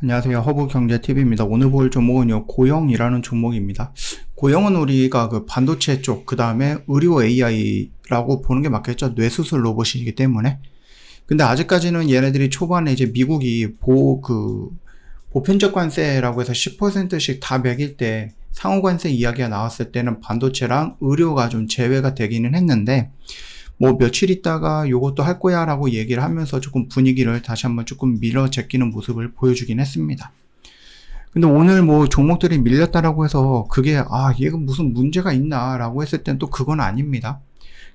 안녕하세요. 허브경제TV입니다. 오늘 볼 종목은요, 고영이라는 종목입니다. 고영은 우리가 그 반도체 쪽, 그 다음에 의료 AI라고 보는 게 맞겠죠. 뇌수술 로봇이기 때문에. 근데 아직까지는 얘네들이 초반에 이제 미국이 보편적 관세라고 해서 10%씩 다 매길 때 상호관세 이야기가 나왔을 때는 반도체랑 의료가 좀 제외가 되기는 했는데, 뭐 며칠 있다가 요것도 할 거야 라고 얘기를 하면서 조금 분위기를 다시 한번 조금 밀어 제끼는 모습을 보여주긴 했습니다. 근데 오늘 뭐 종목들이 밀렸다라고 해서 그게 얘가 무슨 문제가 있나 라고 했을 땐 또 그건 아닙니다.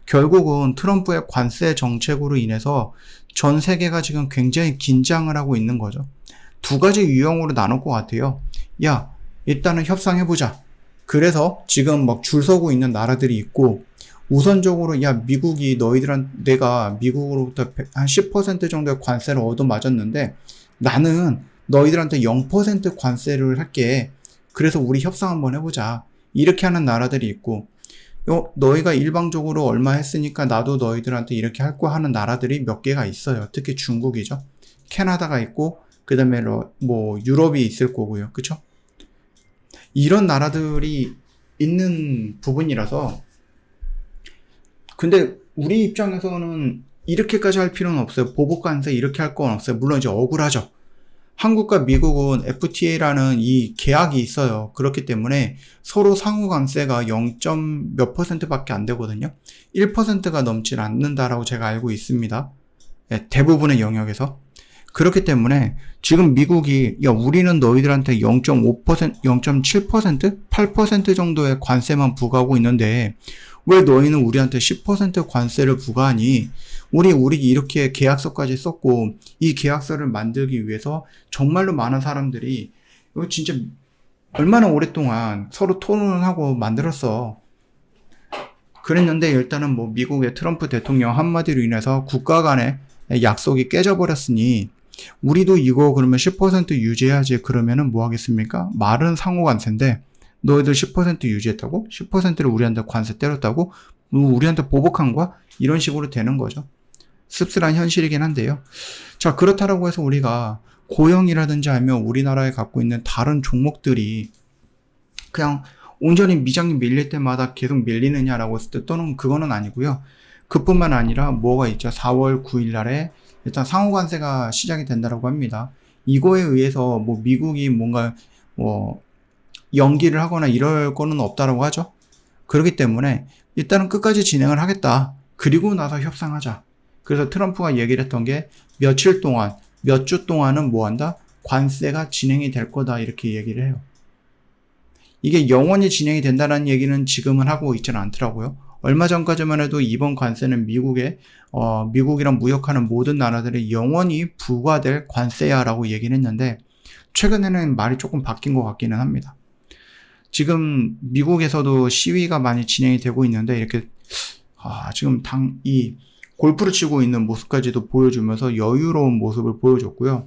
결국은 트럼프의 관세 정책으로 인해서 전 세계가 지금 굉장히 긴장을 하고 있는 거죠. 두 가지 유형으로 나눌 것 같아요. 야, 일단은 협상해보자. 그래서 지금 막 줄 서고 있는 나라들이 있고, 우선적으로 야, 내가 미국으로부터 한 10% 정도의 관세를 얻어맞았는데 나는 너희들한테 0% 관세를 할게. 그래서 우리 협상 한번 해보자. 이렇게 하는 나라들이 있고, 너희가 일방적으로 얼마 했으니까 나도 너희들한테 이렇게 할 거 하는 나라들이 몇 개가 있어요. 특히 중국이죠. 캐나다가 있고, 그 다음에 뭐 유럽이 있을 거고요. 그쵸? 이런 나라들이 있는 부분이라서, 근데 우리 입장에서는 이렇게까지 할 필요는 없어요. 보복관세 이렇게 할 건 없어요. 물론 이제 억울하죠. 한국과 미국은 FTA라는 이 계약이 있어요. 그렇기 때문에 서로 상호 관세가 0. 몇 %밖에 안 되거든요. 1%가 넘질 않는다라고 제가 알고 있습니다. 네, 대부분의 영역에서. 그렇기 때문에 지금 미국이 우리는 너희들한테 0.5%, 0.7%, 8% 정도의 관세만 부과하고 있는데 왜 너희는 우리한테 10% 관세를 부과하니? 우리 이렇게 계약서까지 썼고, 이 계약서를 만들기 위해서 정말로 많은 사람들이, 이거 진짜 얼마나 오랫동안 서로 토론을 하고 만들었어. 그랬는데 일단은 뭐 미국의 트럼프 대통령 한마디로 인해서 국가 간의 약속이 깨져버렸으니, 우리도 이거 그러면 10% 유지해야지. 그러면은 뭐 하겠습니까? 말은 상호관세인데, 너희들 10% 유지했다고? 10%를 우리한테 관세 때렸다고? 우리한테 보복한 거야? 이런 식으로 되는 거죠. 씁쓸한 현실이긴 한데요. 자, 그렇다라고 해서 우리가 고영이라든지 아니면 우리나라에 갖고 있는 다른 종목들이 그냥 온전히 미장이 밀릴 때마다 계속 밀리느냐라고 했을 때 또는 그거는 아니고요. 그뿐만 아니라 뭐가 있죠. 4월 9일 날에 일단 상호관세가 시작이 된다라고 합니다. 이거에 의해서 뭐 미국이 뭔가 연기를 하거나 이럴 거는 없다라고 하죠. 그렇기 때문에 일단은 끝까지 진행을 하겠다. 그리고 나서 협상하자. 그래서 트럼프가 얘기를 했던 게 며칠 동안, 몇 주 동안은 뭐 한다? 관세가 진행이 될 거다. 이렇게 얘기를 해요. 이게 영원히 진행이 된다는 얘기는 지금은 하고 있지는 않더라고요. 얼마 전까지만 해도 이번 관세는 미국이랑 무역하는 모든 나라들이 영원히 부과될 관세야라고 얘기를 했는데 최근에는 말이 조금 바뀐 것 같기는 합니다. 지금 미국에서도 시위가 많이 진행이 되고 있는데 이렇게 지금 이 골프를 치고 있는 모습까지도 보여주면서 여유로운 모습을 보여줬고요.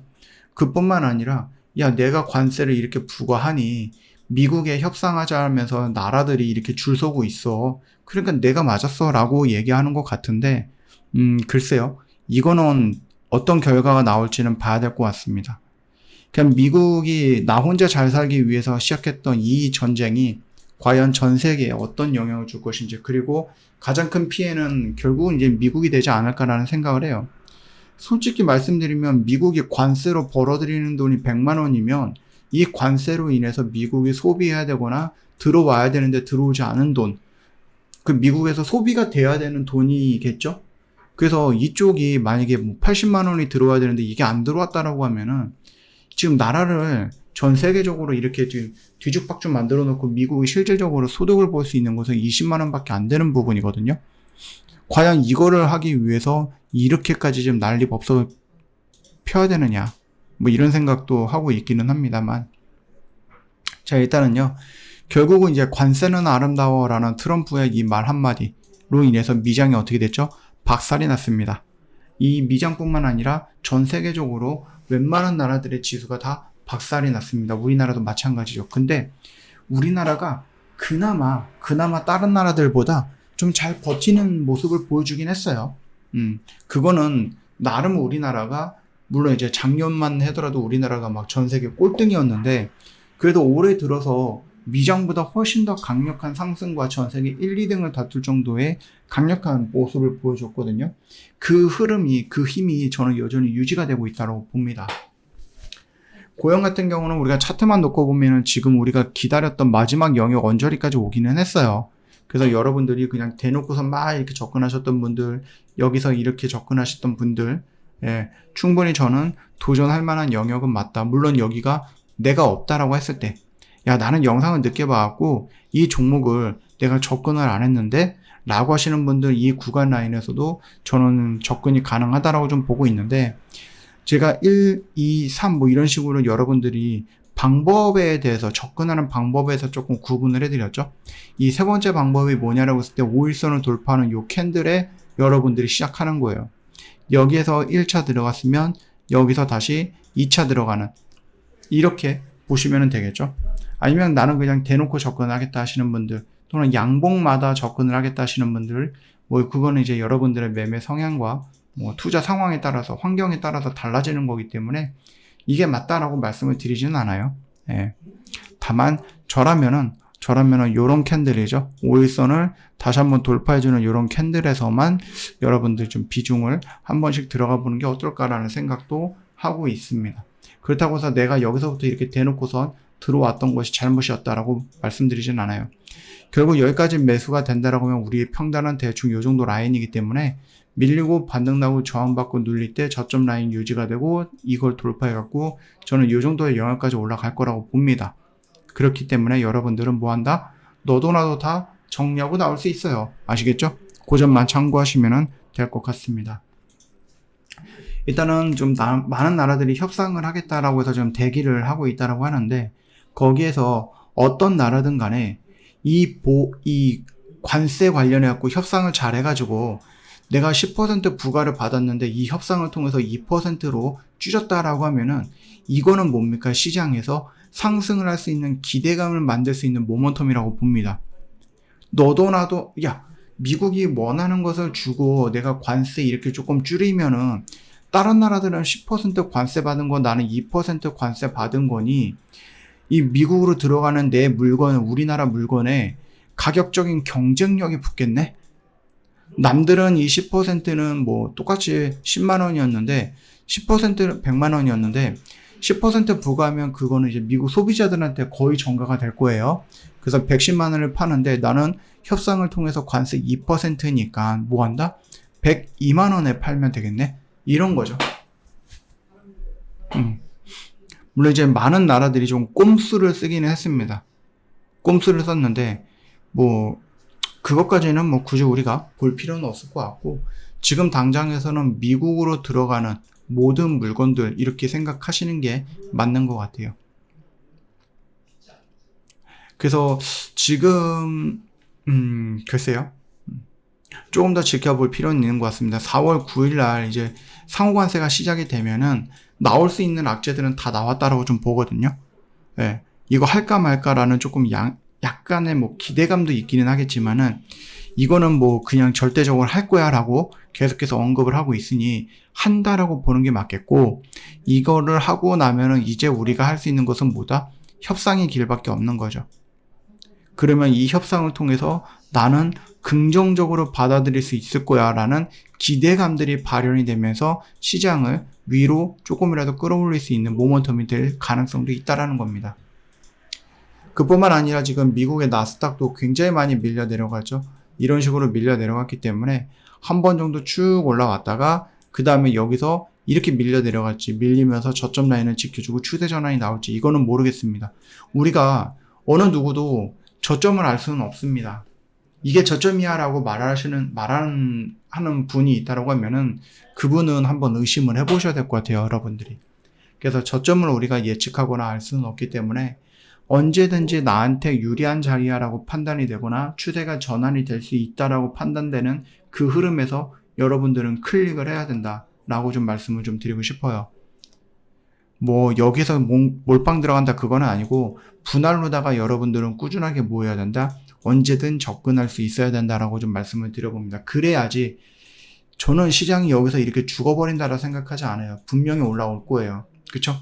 그뿐만 아니라 내가 관세를 이렇게 부과하니 미국에 협상하자 하면서 나라들이 이렇게 줄 서고 있어. 그러니까 내가 맞았어 라고 얘기하는 것 같은데 글쎄요. 이거는 어떤 결과가 나올지는 봐야 될 것 같습니다. 그냥 미국이 나 혼자 잘 살기 위해서 시작했던 이 전쟁이 과연 전 세계에 어떤 영향을 줄 것인지, 그리고 가장 큰 피해는 결국은 이제 미국이 되지 않을까라는 생각을 해요. 솔직히 말씀드리면 미국이 관세로 벌어들이는 돈이 100만 원이면 이 관세로 인해서 미국이 소비해야 되거나 들어와야 되는데 들어오지 않은 돈, 그 미국에서 소비가 돼야 되는 돈이겠죠? 그래서 이쪽이 만약에 80만 원이 들어와야 되는데 이게 안 들어왔다라고 하면은 지금 나라를 전 세계적으로 이렇게 뒤죽박죽 만들어 놓고 미국이 실질적으로 소득을 볼 수 있는 것은 20만 원밖에 안 되는 부분이거든요. 과연 이거를 하기 위해서 이렇게까지 좀 난리법석을 펴야 되느냐, 뭐 이런 생각도 하고 있기는 합니다만. 자, 일단은요, 결국은 이제 관세는 아름다워라는 트럼프의 이 말 한마디로 인해서 미장이 어떻게 됐죠? 박살이 났습니다. 이 미장뿐만 아니라 전 세계적으로 웬만한 나라들의 지수가 다 박살이 났습니다. 우리나라도 마찬가지죠. 근데 우리나라가 그나마 다른 나라들보다 좀 잘 버티는 모습을 보여주긴 했어요. 그거는 나름 우리나라가 물론 이제 작년만 하더라도 우리나라가 막 전 세계 꼴등이었는데 그래도 올해 들어서 미장보다 훨씬 더 강력한 상승과 전 세계 1, 2등을 다툴 정도의 강력한 모습을 보여줬거든요. 그 흐름이, 그 힘이 저는 여전히 유지가 되고 있다고 봅니다. 고영 같은 경우는 우리가 차트만 놓고 보면은 지금 우리가 기다렸던 마지막 영역 언저리까지 오기는 했어요. 그래서 여러분들이 그냥 대놓고서 막 이렇게 접근하셨던 분들, 여기서 이렇게 접근하셨던 분들, 예, 충분히 저는 도전할 만한 영역은 맞다. 물론 여기가 내가 없다라고 했을 때, 야, 나는 영상을 늦게 봐갖고 이 종목을 내가 접근을 안 했는데 라고 하시는 분들 이 구간 라인에서도 저는 접근이 가능하다라고 좀 보고 있는데, 제가 1, 2, 3 뭐 이런 식으로 여러분들이 방법에 대해서 접근하는 방법에서 조금 구분을 해드렸죠. 이 세 번째 방법이 뭐냐라고 했을 때 5일선을 돌파하는 요 캔들에 여러분들이 시작하는 거예요. 여기에서 1차 들어갔으면 여기서 다시 2차 들어가는, 이렇게 보시면 되겠죠. 아니면 나는 그냥 대놓고 접근하겠다 하시는 분들, 또는 양봉마다 접근을 하겠다 하시는 분들, 뭐 그거는 이제 여러분들의 매매 성향과 뭐 투자 상황에 따라서, 환경에 따라서 달라지는 거기 때문에 이게 맞다라고 말씀을 드리지는 않아요. 예. 다만 저라면은 요런 캔들이죠. 5일선을 다시 한번 돌파해주는 요런 캔들에서만 여러분들 좀 비중을 한 번씩 들어가 보는 게 어떨까라는 생각도 하고 있습니다. 그렇다고 해서 내가 여기서부터 이렇게 대놓고선 들어왔던 것이 잘못이었다라고 말씀드리진 않아요. 결국 여기까지 매수가 된다라고 하면 우리의 평단은 대충 요 정도 라인이기 때문에 밀리고 반등 나고 저항받고 눌릴 때 저점 라인 유지가 되고 이걸 돌파해갖고 저는 요 정도의 영역까지 올라갈 거라고 봅니다. 그렇기 때문에 여러분들은 뭐 한다? 너도 나도 다 정리하고 나올 수 있어요. 아시겠죠? 그 점만 참고하시면 될 것 같습니다. 일단은 좀 많은 나라들이 협상을 하겠다라고 해서 좀 대기를 하고 있다라고 하는데, 거기에서 어떤 나라든 간에 이 관세 관련해 갖고 협상을 잘 해가지고 내가 10% 부과를 받았는데 이 협상을 통해서 2%로 줄였다라고 하면은 이거는 뭡니까? 시장에서 상승을 할 수 있는 기대감을 만들 수 있는 모멘텀이라고 봅니다. 너도 나도, 야, 미국이 원하는 것을 주고 내가 관세 이렇게 조금 줄이면은 다른 나라들은 10% 관세 받은 거 나는 2% 관세 받은 거니 이 미국으로 들어가는 내 물건, 우리나라 물건에 가격적인 경쟁력이 붙겠네? 남들은 이 10%는 뭐 똑같이 10만 원이었는데 10%는 100만 원이었는데 10% 부과하면 그거는 이제 미국 소비자들한테 거의 전가가 될 거예요. 그래서 110만 원을 파는데 나는 협상을 통해서 관세 2%니까 뭐 한다? 102만 원에 팔면 되겠네? 이런 거죠. 물론 이제 많은 나라들이 좀 꼼수를 쓰기는 했습니다. 꼼수를 썼는데 뭐 그것까지는 뭐 굳이 우리가 볼 필요는 없을 것 같고, 지금 당장에서는 미국으로 들어가는 모든 물건들 이렇게 생각하시는 게 맞는 것 같아요. 그래서 지금 글쎄요, 조금 더 지켜볼 필요는 있는 것 같습니다. 4월 9일 날 이제 상호관세가 시작이 되면은 나올 수 있는 악재들은 다 나왔다라고 좀 보거든요. 예, 이거 할까 말까라는 조금 약간의 뭐 기대감도 있기는 하겠지만은 이거는 뭐 그냥 절대적으로 할 거야 라고 계속해서 언급을 하고 있으니 한다라고 보는 게 맞겠고, 이거를 하고 나면은 이제 우리가 할 수 있는 것은 뭐다? 협상의 길밖에 없는 거죠. 그러면 이 협상을 통해서 나는 긍정적으로 받아들일 수 있을 거야 라는 기대감들이 발현이 되면서 시장을 위로 조금이라도 끌어올릴 수 있는 모멘텀이 될 가능성도 있다라는 겁니다. 그뿐만 아니라 지금 미국의 나스닥도 굉장히 많이 밀려 내려가죠. 이런 식으로 밀려 내려갔기 때문에 한 번 정도 쭉 올라왔다가 그 다음에 여기서 이렇게 밀려 내려갔지, 밀리면서 저점 라인을 지켜주고 추세 전환이 나올지 이거는 모르겠습니다. 우리가 어느 누구도 저점을 알 수는 없습니다. 이게 저점이야 라고 말하는 분이 있다라고 하면은 그분은 한번 의심을 해보셔야 될 것 같아요, 여러분들이. 그래서 저점을 우리가 예측하거나 알 수는 없기 때문에 언제든지 나한테 유리한 자리야라고 판단이 되거나 추세가 전환이 될 수 있다라고 판단되는 그 흐름에서 여러분들은 클릭을 해야 된다라고 좀 말씀을 좀 드리고 싶어요. 뭐 여기서 몰빵 들어간다 그거는 아니고, 분할로다가 여러분들은 꾸준하게 모여야 된다, 언제든 접근할 수 있어야 된다라고 좀 말씀을 드려봅니다. 그래야지 저는 시장이 여기서 이렇게 죽어버린다고 생각하지 않아요. 분명히 올라올 거예요. 그쵸?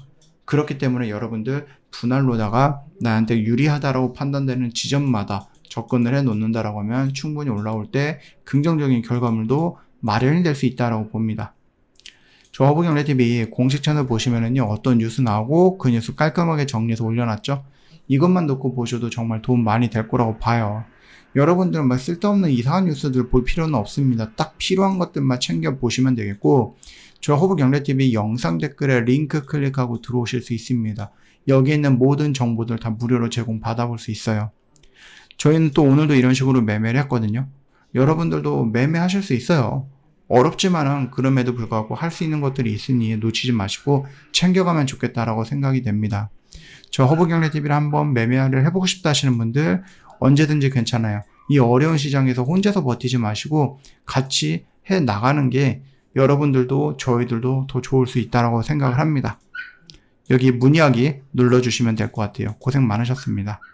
그렇기 때문에 여러분들 분할로다가 나한테 유리하다라고 판단되는 지점마다 접근을 해 놓는다라고 하면 충분히 올라올 때 긍정적인 결과물도 마련이 될 수 있다라고 봅니다. 저 허브경제TV 공식 채널 보시면은요, 어떤 뉴스 나오고 그 뉴스 깔끔하게 정리해서 올려놨죠? 이것만 놓고 보셔도 정말 도움 많이 될 거라고 봐요. 여러분들은 막 쓸데없는 이상한 뉴스들 볼 필요는 없습니다. 딱 필요한 것들만 챙겨 보시면 되겠고, 저 허브경제TV 영상 댓글에 링크 클릭하고 들어오실 수 있습니다. 여기에 있는 모든 정보들 다 무료로 제공 받아볼 수 있어요. 저희는 또 오늘도 이런 식으로 매매를 했거든요. 여러분들도 매매하실 수 있어요. 어렵지만은 그럼에도 불구하고 할 수 있는 것들이 있으니 놓치지 마시고 챙겨가면 좋겠다라고 생각이 됩니다. 저 허브경제TV를 한번 매매를 해보고 싶다 하시는 분들 언제든지 괜찮아요. 이 어려운 시장에서 혼자서 버티지 마시고 같이 해 나가는 게 여러분들도 저희들도 더 좋을 수 있다고 생각을 합니다. 여기 문의하기 눌러주시면 될 것 같아요. 고생 많으셨습니다.